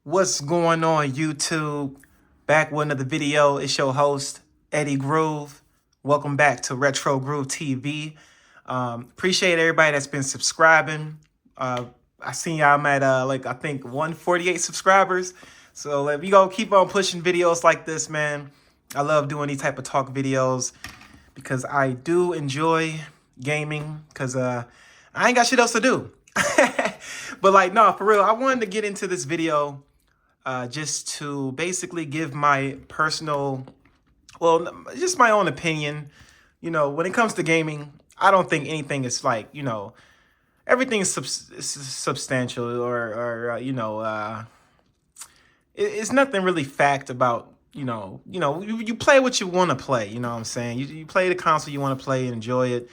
What's going on, YouTube? Back with another video. It's your host, Eddie Groove. Welcome back to RetroGroovTV. Appreciate everybody that's been subscribing. I seen y'all at I think 148 subscribers. So we gonna keep on pushing videos like this, man. I love doing these type of talk videos because I do enjoy gaming because I ain't got shit else to do. But no, for real, I wanted to get into this video just to basically give my personal, just my own opinion. When it comes to gaming, I don't think anything is everything is substantial or it's nothing really fact about, you play what you want to play. You know what I'm saying? You play the console you want to play and enjoy it.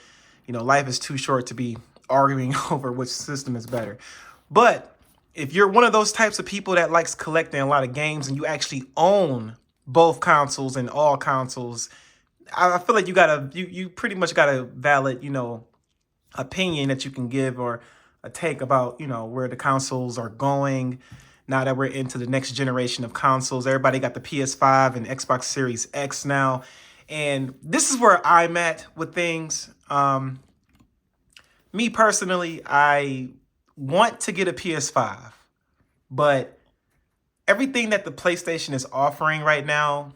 Life is too short to be arguing over which system is better. But if you're one of those types of people that likes collecting a lot of games and you actually own both consoles and all consoles, I feel like you pretty much got a valid, opinion that you can give or a take about, where the consoles are going now that we're into the next generation of consoles. Everybody got the PS5 and Xbox Series X now. And this is where I'm at with things. Me personally, I want to get a PS5, but everything that the PlayStation is offering right now,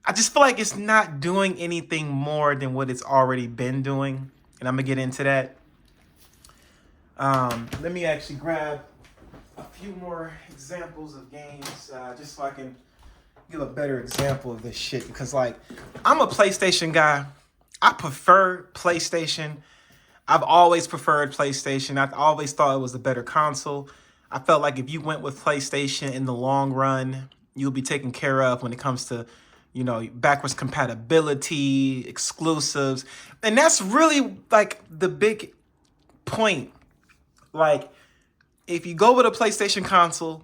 I just feel like it's not doing anything more than what it's already been doing. And I'm gonna get into that. Let me actually grab a few more examples of games just so I can give a better example of this shit. Because I'm a PlayStation guy. I prefer PlayStation. I've always preferred PlayStation. I've always thought it was a better console. I felt like if you went with PlayStation in the long run, you'll be taken care of when it comes to, backwards compatibility, exclusives. And that's really the big point. If you go with a PlayStation console,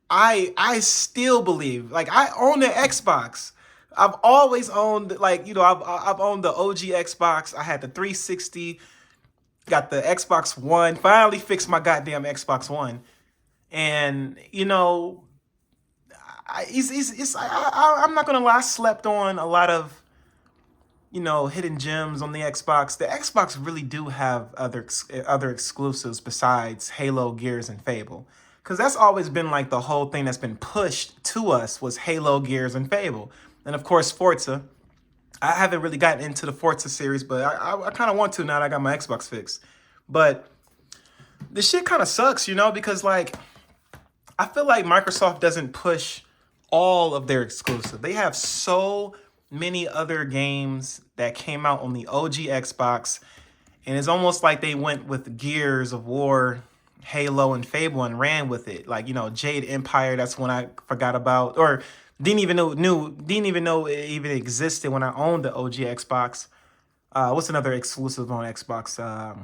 I still believe, I own the Xbox. I've always owned, I've owned the OG Xbox. I had the 360. Got the Xbox One, finally fixed my goddamn Xbox One. And, I'm not going to lie, I slept on a lot of, hidden gems on the Xbox. The Xbox really do have other exclusives besides Halo, Gears, and Fable. Because that's always been the whole thing that's been pushed to us was Halo, Gears, and Fable. And of course, Forza. I haven't really gotten into the Forza series, but I kind of want to now that I got my Xbox fixed. But this shit kind of sucks, because I feel like Microsoft doesn't push all of their exclusive. They have so many other games that came out on the OG Xbox, and it's almost like they went with Gears of War, Halo, and Fable and ran with it. Jade Empire, that's one I forgot about, or didn't even know it even existed when I owned the OG Xbox. What's another exclusive on Xbox?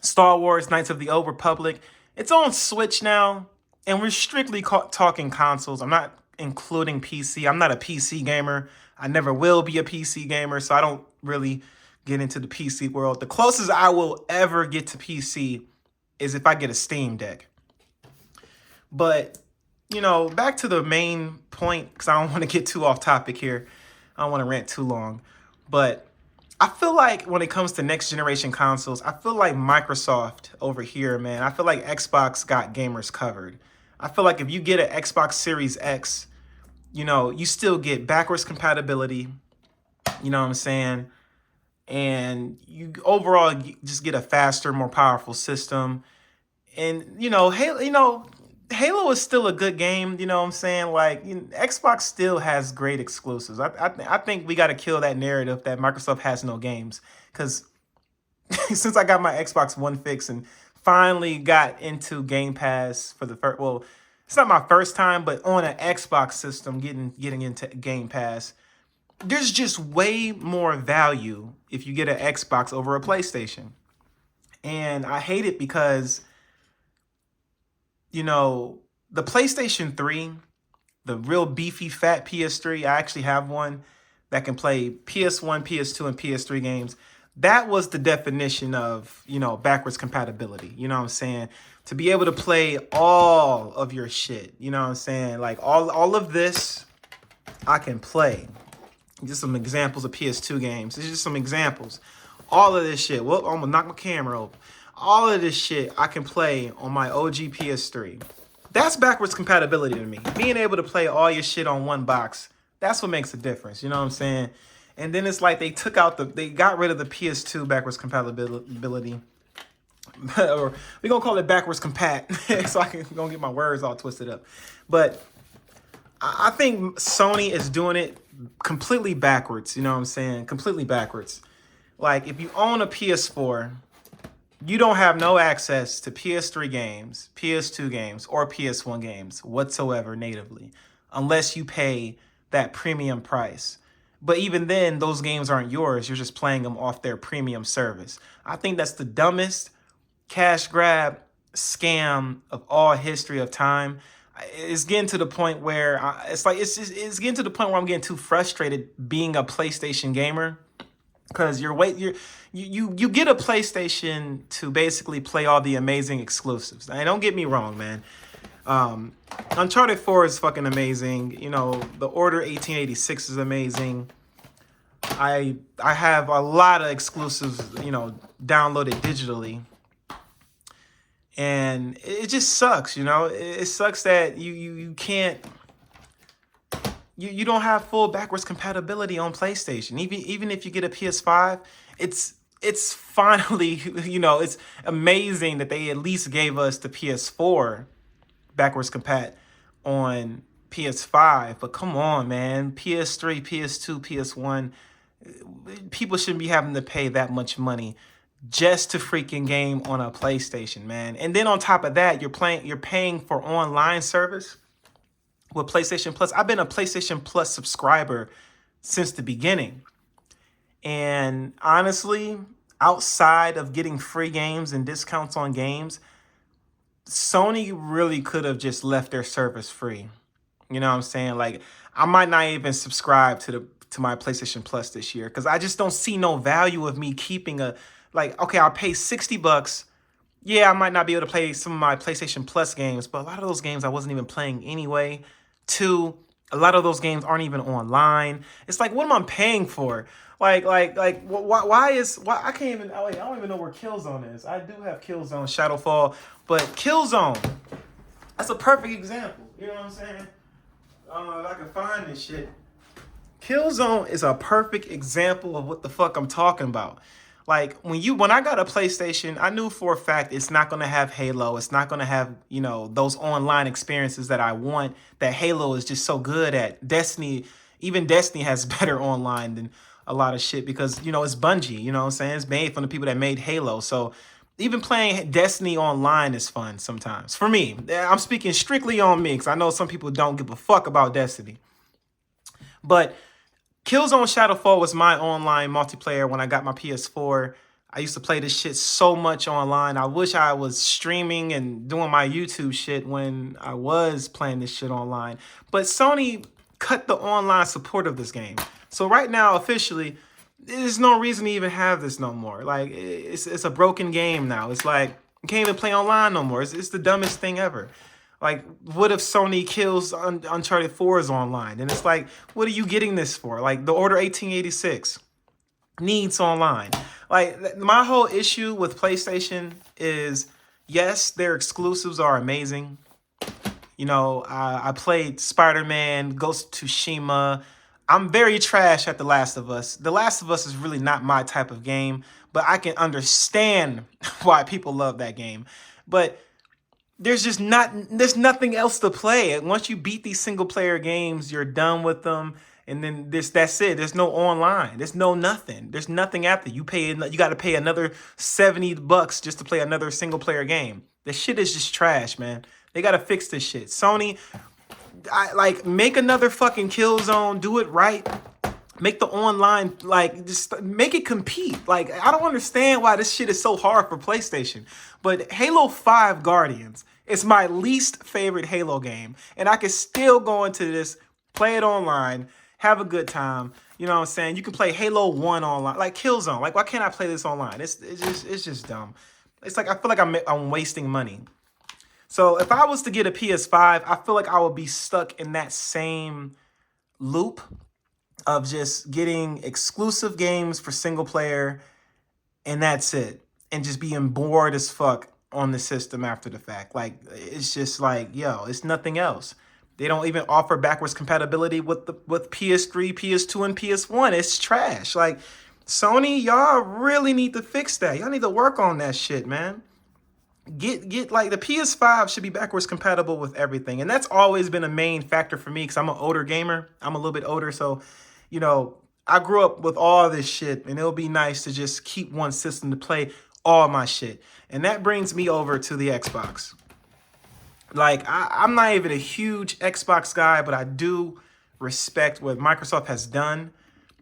Star Wars Knights of the Old Republic. It's on Switch now, and we're strictly talking consoles. I'm not including PC. I'm not a PC gamer. I never will be a PC gamer, so I don't really get into the PC world. The closest I will ever get to PC is if I get a Steam Deck. But back to the main point, because I don't want to get too off topic here. I don't want to rant too long. But I feel like when it comes to next generation consoles, I feel like Microsoft over here, man, I feel like Xbox got gamers covered. I feel like if you get an Xbox Series X, you still get backwards compatibility. You know what I'm saying? And you overall just get a faster, more powerful system. And, Halo is still a good game, you know what I'm saying? Xbox still has great exclusives. I think we got to kill that narrative that Microsoft has no games. Because since I got my Xbox One fixed and finally got into Game Pass for the first, well, it's not my first time, but on an Xbox system, getting into Game Pass, there's just way more value if you get an Xbox over a PlayStation. And I hate it because the PlayStation 3, the real beefy fat PS3, I actually have one that can play PS1, PS2, and PS3 games. That was the definition of, backwards compatibility. You know what I'm saying? to be able to play all of your shit. You know what I'm saying? Like all of this I can play. Just some examples of PS2 games. This is just some examples. All of this shit. Whoop, I'm gonna knock my camera over. All of this shit I can play on my OG PS3. That's backwards compatibility to me. Being able to play all your shit on one box, that's what makes a difference. You know what I'm saying? And then it's like they got rid of the PS2 backwards compatibility. Or we're gonna call it backwards compat, so I can gonna get my words all twisted up. But I think Sony is doing it completely backwards. You know what I'm saying? Completely backwards. Like if you own a PS4, you don't have no access to PS3 games, PS2 games, or PS1 games whatsoever natively, unless you pay that premium price. But even then, those games aren't yours. You're just playing them off their premium service. I think that's the dumbest cash grab scam of all history of time. It's getting to the point where it's getting to the point where I'm getting too frustrated being a PlayStation gamer, because you get a PlayStation to basically play all the amazing exclusives. Now, don't get me wrong, man. Uncharted 4 is fucking amazing. You know, the Order 1886 is amazing. I have a lot of exclusives, you know, downloaded digitally. And it just sucks, you know. It sucks that you can't, you don't have full backwards compatibility on PlayStation. Even if you get a PS5, it's finally, you know, it's amazing that they at least gave us the PS4 backwards compat on PS5. But come on, man, PS3, PS2, PS1, people shouldn't be having to pay that much money just to freaking game on a PlayStation, man. And then on top of that, you're paying for online service with PlayStation Plus. I've been a PlayStation Plus subscriber since the beginning. And honestly, outside of getting free games and discounts on games, Sony really could have just left their service free. You know what I'm saying? Like, I might not even subscribe to my PlayStation Plus this year, because I just don't see no value of me keeping okay, I'll pay $60. Yeah, I might not be able to play some of my PlayStation Plus games, but a lot of those games I wasn't even playing anyway. Two, a lot of those games aren't even online. It's like, what am I paying for? Why I can't even, I don't even know where Killzone is. I do have Killzone Shadowfall, but Killzone, that's a perfect example. You know what I'm saying? If I can find this shit. Killzone is a perfect example of what the fuck I'm talking about. Like, when I got a PlayStation, I knew for a fact it's not going to have Halo. It's not going to have, you know, those online experiences that I want, that Halo is just so good at. Destiny, even Destiny has better online than a lot of shit, because, you know, it's Bungie, you know what I'm saying? It's made from the people that made Halo. So even playing Destiny online is fun sometimes. For me, I'm speaking strictly on me, because I know some people don't give a fuck about Destiny. But Killzone Shadowfall was my online multiplayer when I got my PS4. I used to play this shit so much online. I wish I was streaming and doing my YouTube shit when I was playing this shit online. But Sony cut the online support of this game. So right now, officially, there's no reason to even have this no more. Like, it's a broken game now. It's like, you can't even play online no more. It's the dumbest thing ever. Like, what if Sony kills Uncharted 4's online? And it's like, what are you getting this for? Like, the Order 1886 needs online. Like, my whole issue with PlayStation is, yes, their exclusives are amazing. You know, I played Spider-Man, Ghost of Tsushima. I'm very trash at The Last of Us. The Last of Us is really not my type of game, but I can understand why people love that game. But there's nothing else to play. Once you beat these single player games, you're done with them. And then that's it. There's no online. There's no nothing. There's nothing after. You got to pay another $70 just to play another single player game. This shit is just trash, man. They got to fix this shit. Sony, make another fucking Killzone. Do it right. Make the online, just make it compete. Like, I don't understand why this shit is so hard for PlayStation. But Halo 5 Guardians is my least favorite Halo game. And I can still go into this, play it online, have a good time. You know what I'm saying? You can play Halo 1 online, like Killzone. Like, why can't I play this online? It's just dumb. It's like, I feel like I'm wasting money. So if I was to get a PS5, I feel like I would be stuck in that same loop of just getting exclusive games for single player, and that's it. And just being bored as fuck on the system after the fact. Like, it's just like, yo, it's nothing else. They don't even offer backwards compatibility with PS3, PS2, and PS1. It's trash. Like, Sony, y'all really need to fix that. Y'all need to work on that shit, man. Get like the PS5 should be backwards compatible with everything. And that's always been a main factor for me because I'm an older gamer. I'm a little bit older, so I grew up with all this shit, and it'll be nice to just keep one system to play all my shit. And that brings me over to the Xbox. Like, I'm not even a huge Xbox guy, but I do respect what Microsoft has done.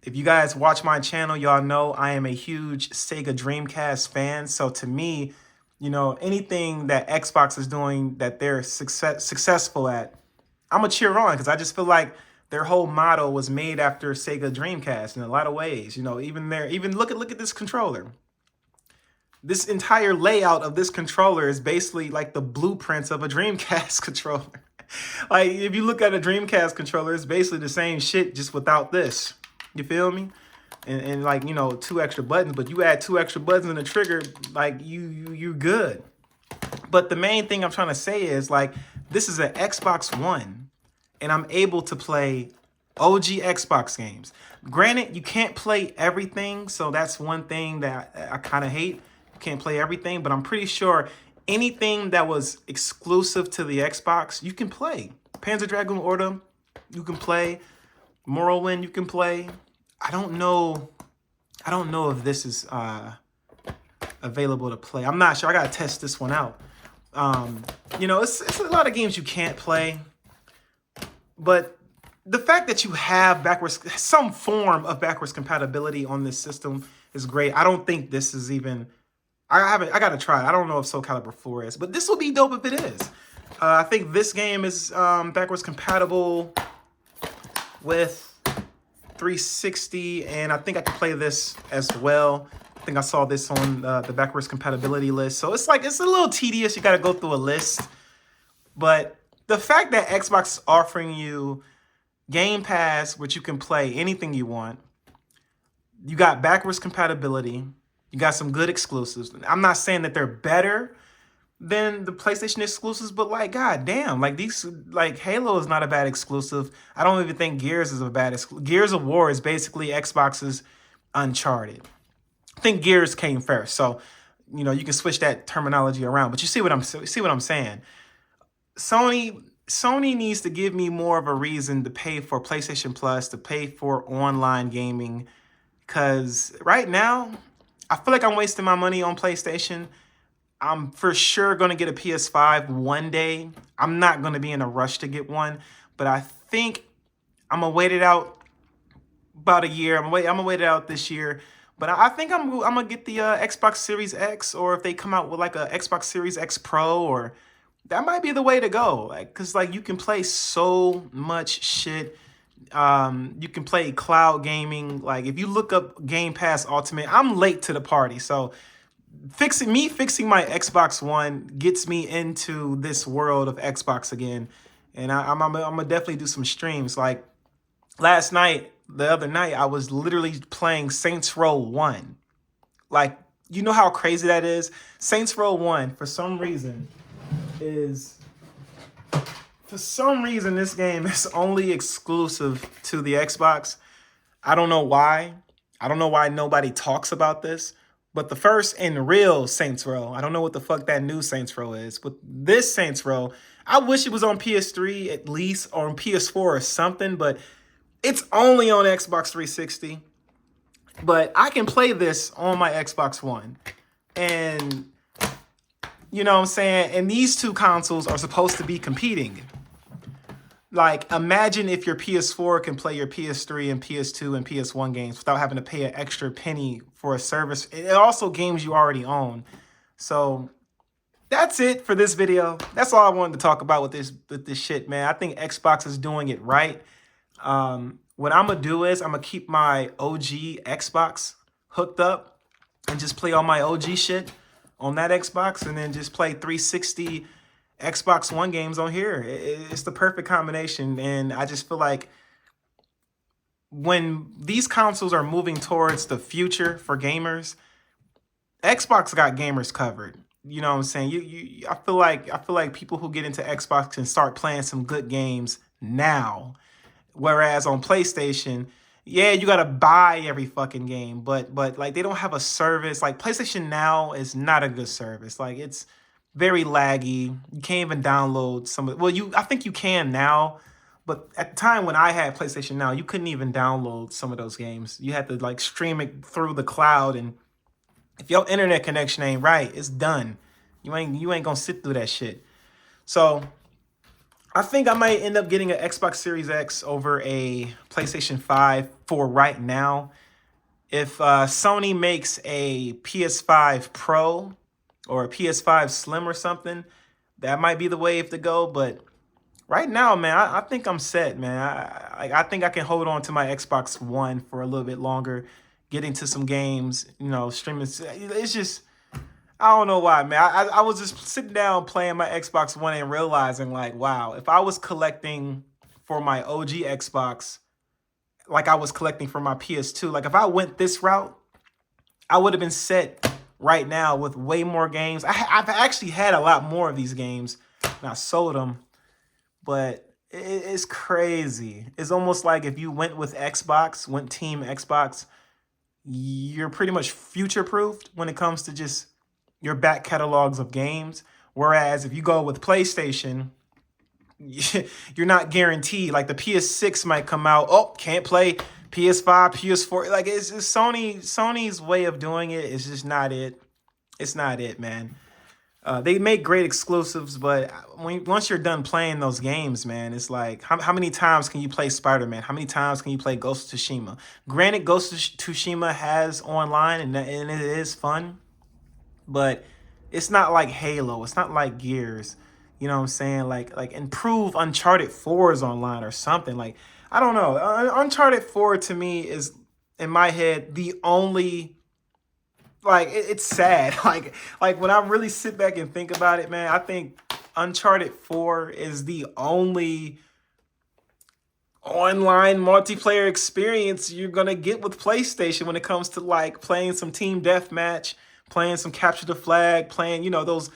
If you guys watch my channel, y'all know I am a huge Sega Dreamcast fan. So to me, anything that Xbox is doing that they're successful at, I'm gonna cheer on because I just feel like their whole model was made after Sega Dreamcast in a lot of ways. Even look at this controller. This entire layout of this controller is basically like the blueprints of a Dreamcast controller. Like, if you look at a Dreamcast controller, it's basically the same shit, just without this. You feel me? And like, 2 extra buttons, but you add 2 extra buttons and a trigger, like, you're good. But the main thing I'm trying to say is, like, this is an Xbox One, and I'm able to play OG Xbox games. Granted, you can't play everything, so that's one thing that I kind of hate. You can't play everything, but I'm pretty sure anything that was exclusive to the Xbox, you can play. Panzer Dragoon Order, you can play. Morrowind, you can play. I don't know if this is available to play. I'm not sure. I gotta test this one out. It's a lot of games you can't play, but the fact that you have some form of backwards compatibility on this system is great. I don't think this is even. I gotta try it. I don't know if Soul Calibur 4 is, but this will be dope if it is. I think this game is backwards compatible with 360, and I think I can play this as well. I think I saw this on the backwards compatibility list. So it's a little tedious. You got to go through a list. But the fact that Xbox is offering you Game Pass, which you can play anything you want, you got backwards compatibility, you got some good exclusives. I'm not saying that they're better than the PlayStation exclusives, but like, god damn, like Halo is not a bad exclusive. I don't even think Gears is a bad exclusive. Gears of War is basically Xbox's Uncharted. I think Gears came first, so you can switch that terminology around. But you see what I'm saying? Sony needs to give me more of a reason to pay for PlayStation Plus, to pay for online gaming, because right now I feel like I'm wasting my money on PlayStation. I'm for sure going to get a PS5 one day. I'm not going to be in a rush to get one, but I think I'm going to wait it out about a year. I'm going to wait it out this year. But I think I'm going to get the Xbox Series X, or if they come out with like a Xbox Series X Pro, or that might be the way to go. Because you can play so much shit. You can play cloud gaming. Like, if you look up Game Pass Ultimate, I'm late to the party. So fixing my Xbox One gets me into this world of Xbox again. And I'm gonna definitely do some streams. Like the other night, I was literally playing Saints Row 1. Like, you know how crazy that is? Saints Row 1, for some reason, this game is only exclusive to the Xbox. I don't know why. I don't know why nobody talks about this. But the first and real Saints Row, I don't know what the fuck that new Saints Row is, but this Saints Row, I wish it was on PS3 at least, or on PS4 or something, but it's only on Xbox 360. But I can play this on my Xbox One. And, you know what I'm saying? And these two consoles are supposed to be competing. Like, imagine if your PS4 can play your PS3 and PS2 and PS1 games without having to pay an extra penny for a service. It also games you already own. So that's it for this video. That's all I wanted to talk about with this shit, man. I think Xbox is doing it right. What I'm going to do is I'm going to keep my OG Xbox hooked up and just play all my OG shit on that Xbox, and then just play 360 Xbox One games on here. It's the perfect combination, and I just feel like when these consoles are moving towards the future for gamers, Xbox got gamers covered. You know what I'm saying? I feel like people who get into Xbox can start playing some good games now. Whereas on PlayStation, yeah, you gotta buy every fucking game, but like they don't have a service. Like PlayStation Now is not a good service. Like it's very laggy. You can't even download some of, well, I think you can now, but at the time when I had PlayStation Now, you couldn't even download some of those games. You had to like stream it through the cloud, and if your internet connection ain't right, it's done. You ain't gonna sit through that shit. So I think I might end up getting an Xbox Series X over a PlayStation 5 for right now. If Sony makes a PS5 Pro or a PS5 Slim or something, that might be the wave to go. But right now, man, I think I'm set, man. I think I can hold on to my Xbox One for a little bit longer, get into some games, streaming. It's just, I don't know why, man. I was just sitting down playing my Xbox One and realizing, like, wow, if I was collecting for my OG Xbox, like I was collecting for my PS2, like if I went this route, I would have been set right now with way more games. I've actually had a lot more of these games, and I sold them, but it's crazy. It's almost like if you went with Xbox, went Team Xbox, you're pretty much future-proofed when it comes to just your back catalogs of games. Whereas if you go with PlayStation, you're not guaranteed. Like the PS6 might come out, oh, can't play PS5, PS4. Like it's Sony's way of doing it is just not it. It's not it, man. They make great exclusives, but once you're done playing those games, man, it's like, how many times can you play Spider-Man? How many times can you play Ghost of Tsushima? Granted, Ghost of Tsushima has online, and it is fun, but it's not like Halo. It's not like Gears. You know what I'm saying? Like improve Uncharted 4's online or something. Like, I don't know. Uncharted 4 to me is, in my head, the only, like it's sad. Like when I really sit back and think about it, man, I think Uncharted 4 is the only online multiplayer experience you're gonna get with PlayStation when it comes to like playing some team deathmatch, playing some capture the flag, playing those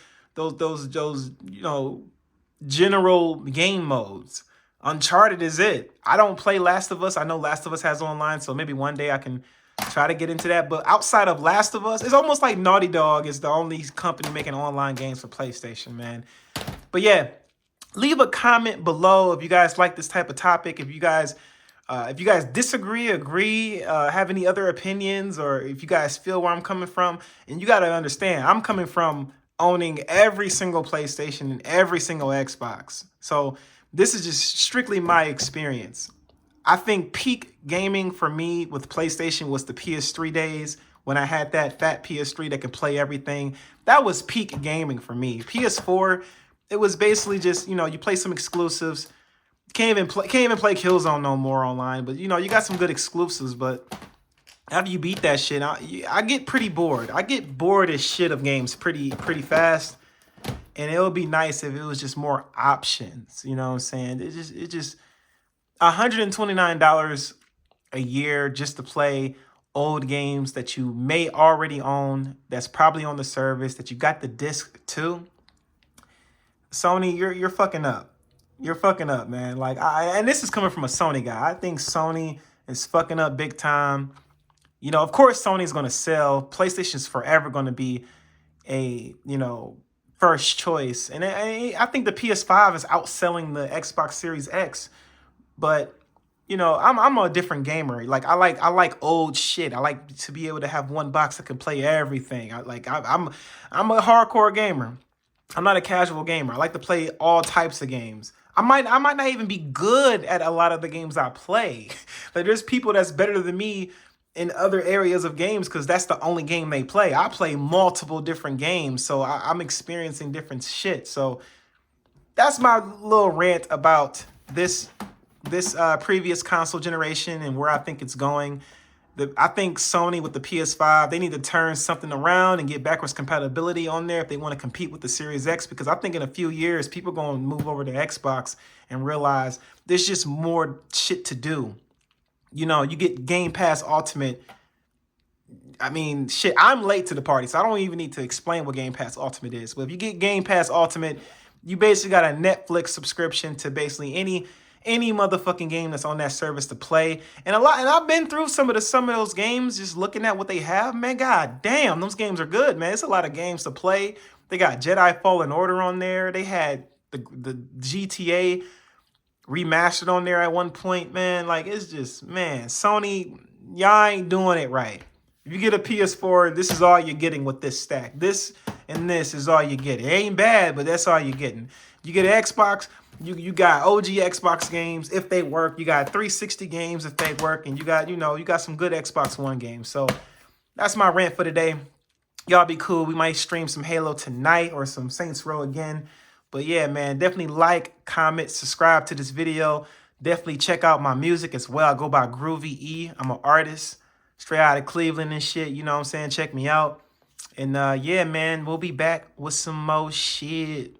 general game modes. Uncharted is it. I don't play Last of Us. I know Last of Us has online, so maybe one day I can try to get into that. But outside of Last of Us, it's almost like Naughty Dog is the only company making online games for PlayStation, man. But yeah, leave a comment below if you guys like this type of topic. If you guys disagree, agree, have any other opinions, or if you guys feel where I'm coming from. And you got to understand, I'm coming from owning every single PlayStation and every single Xbox. So this is just strictly my experience. I think peak gaming for me with PlayStation was the PS3 days when I had that fat PS3 that could play everything. That was peak gaming for me. PS4, it was basically just, you play some exclusives. Can't even play Killzone no more online, but you got some good exclusives. But after you beat that shit, I get pretty bored. I get bored as shit of games pretty fast, and it would be nice if it was just more options. You know what I'm saying? It just $129 a year just to play old games that you may already own. That's probably on the service that you got the disc too. Sony, you're fucking up. You're fucking up, man. Like, and this is coming from a Sony guy. I think Sony is fucking up big time. Of course, Sony's going to sell. PlayStation's forever going to be a, first choice. And I think the PS5 is outselling the Xbox Series X. But, I'm a different gamer. Like, I like old shit. I like to be able to have one box that can play everything. I'm a hardcore gamer. I'm not a casual gamer. I like to play all types of games. I might not even be good at a lot of the games I play. Like there's people that's better than me in other areas of games because that's the only game they play. I play multiple different games, so I'm experiencing different shit. So that's my little rant about this previous console generation and where I think it's going. I think Sony with the PS5, they need to turn something around and get backwards compatibility on there if they want to compete with the Series X, because I think in a few years, people are going to move over to Xbox and realize there's just more shit to do. You know, you get Game Pass Ultimate. I mean, shit, I'm late to the party, so I don't even need to explain what Game Pass Ultimate is. But if you get Game Pass Ultimate, you basically got a Netflix subscription to basically any motherfucking game that's on that service to play. And I've been through some of those games, just looking at what they have, man. God damn, those games are good, man. It's a lot of games to play. They got Jedi Fallen Order on there. They had the GTA remastered on there at one point, man. Like, it's just, man, Sony, y'all ain't doing it right. If you get a PS4, this is all you're getting with this stack. This and this is all you get. It ain't bad, but that's all you're getting. You get an Xbox, you got OG Xbox games if they work. You got 360 games if they work, and you got some good Xbox One games. So that's my rant for today. Y'all be cool. We might stream some Halo tonight or some Saints Row again. But yeah, man, definitely like, comment, subscribe to this video. Definitely check out my music as well. I go by Groovy E. I'm an artist, straight out of Cleveland and shit. You know what I'm saying? Check me out. And yeah, man, we'll be back with some more shit.